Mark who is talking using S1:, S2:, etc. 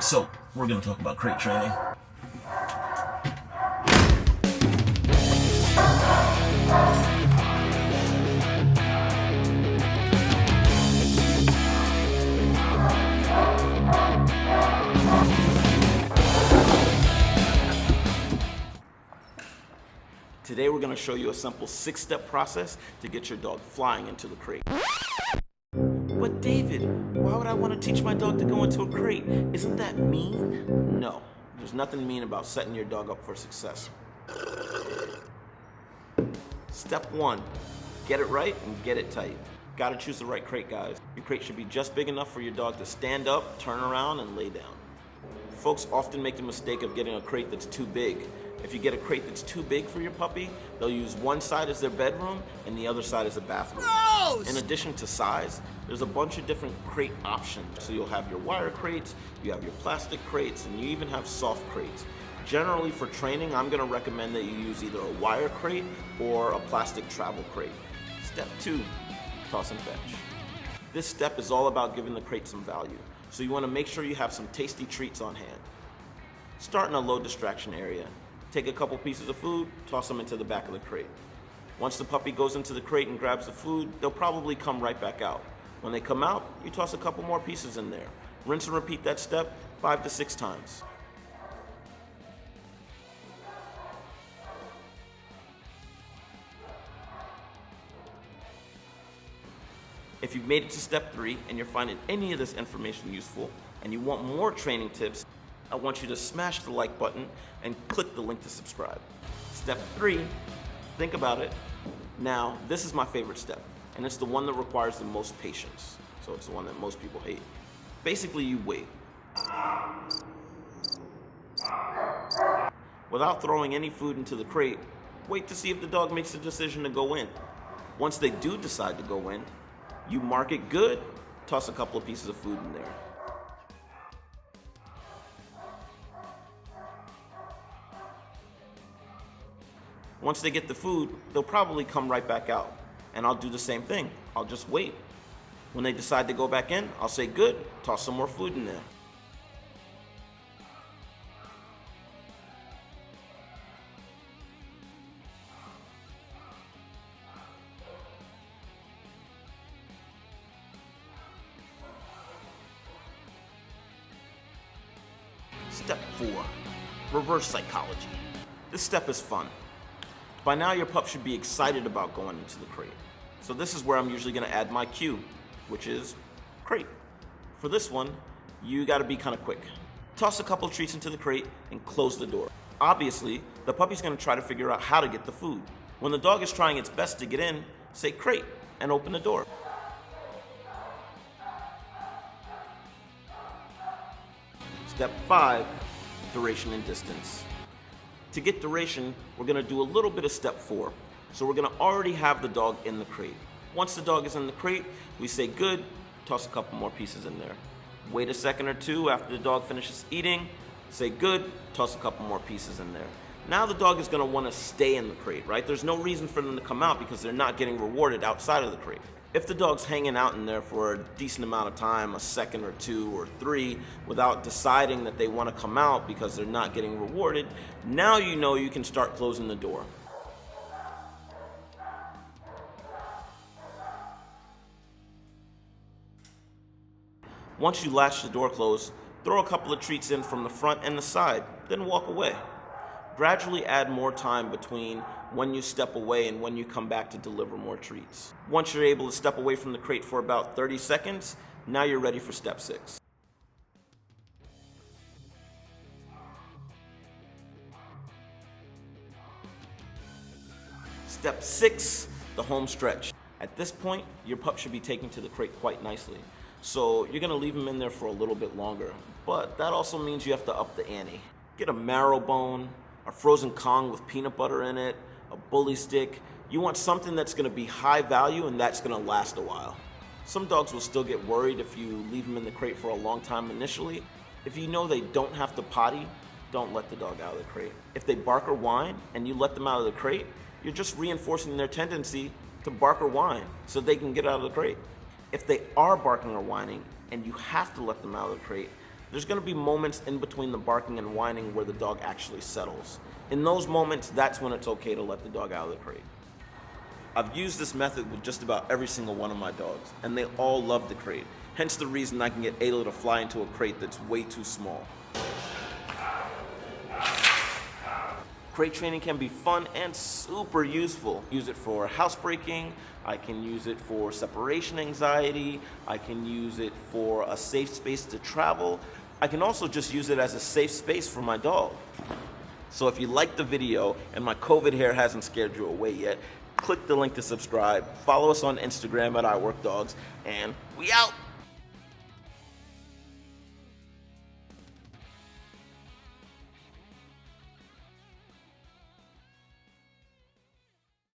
S1: So, we're going to talk about crate training. Today we're going to show you a simple 6-step process to get your dog flying into the crate. But David, why would I want to teach my dog to go into a crate? Isn't that mean? No, there's nothing mean about setting your dog up for success. Step 1, get it right and get it tight. Gotta choose the right crate, guys. Your crate should be just big enough for your dog to stand up, turn around, and lay down. Folks often make the mistake of getting a crate that's too big. If you get a crate that's too big for your puppy, they'll use one side as their bedroom and the other side as a bathroom.
S2: Gross!
S1: In addition to size, there's a bunch of different crate options. So you'll have your wire crates, you have your plastic crates, and you even have soft crates. Generally for training, I'm gonna recommend that you use either a wire crate or a plastic travel crate. Step 2, toss and fetch. This step is all about giving the crate some value. So you wanna make sure you have some tasty treats on hand. Start in a low distraction area. Take a couple pieces of food, toss them into the back of the crate. Once the puppy goes into the crate and grabs the food, they'll probably come right back out. When they come out, you toss a couple more pieces in there. Rinse and repeat that step 5 to 6 times. If you've made it to step 3 and you're finding any of this information useful and you want more training tips, I want you to smash the like button and click the link to subscribe. Step 3, think about it. Now, this is my favorite step, and it's the one that requires the most patience. So it's the one that most people hate. Basically, you wait. Without throwing any food into the crate, wait to see if the dog makes the decision to go in. Once they do decide to go in, you mark it good, toss a couple of pieces of food in there. Once they get the food, they'll probably come right back out. And I'll do the same thing. I'll just wait. When they decide to go back in, I'll say, good, toss some more food in there. Step 4, reverse psychology. This step is fun. By now your pup should be excited about going into the crate. So this is where I'm usually gonna add my cue, which is crate. For this one, you gotta be kind of quick. Toss a couple treats into the crate and close the door. Obviously, the puppy's gonna try to figure out how to get the food. When the dog is trying its best to get in, say crate and open the door. Step 5, duration and distance. To get duration, we're gonna do a little bit of step 4. So we're gonna already have the dog in the crate. Once the dog is in the crate, we say good, toss a couple more pieces in there. Wait a second or two after the dog finishes eating, say good, toss a couple more pieces in there. Now the dog is gonna wanna stay in the crate, right? There's no reason for them to come out because they're not getting rewarded outside of the crate. If the dog's hanging out in there for a decent amount of time, a second or 2 or 3, without deciding that they want to come out because they're not getting rewarded, now you know you can start closing the door. Once you latch the door closed, throw a couple of treats in from the front and the side, then walk away. Gradually add more time between when you step away and when you come back to deliver more treats. Once you're able to step away from the crate for about 30 seconds, now you're ready for step 6. Step 6, the home stretch. At this point, your pup should be taken to the crate quite nicely. So you're gonna leave him in there for a little bit longer, but that also means you have to up the ante. Get a marrow bone, a frozen Kong with peanut butter in it, a bully stick. You want something that's gonna be high value and that's gonna last a while. Some dogs will still get worried if you leave them in the crate for a long time initially. If you know they don't have to potty, don't let the dog out of the crate. If they bark or whine and you let them out of the crate, you're just reinforcing their tendency to bark or whine so they can get out of the crate. If they are barking or whining and you have to let them out of the crate, there's gonna be moments in between the barking and whining where the dog actually settles. In those moments, that's when it's okay to let the dog out of the crate. I've used this method with just about every single one of my dogs, and they all love the crate, hence the reason I can get Ayla to fly into a crate that's way too small. Crate training can be fun and super useful. Use it for housebreaking, I can use it for separation anxiety, I can use it for a safe space to travel. I can also just use it as a safe space for my dog. So if you liked the video and my COVID hair hasn't scared you away yet, click the link to subscribe, follow us on Instagram at iWorkDogs, and we out!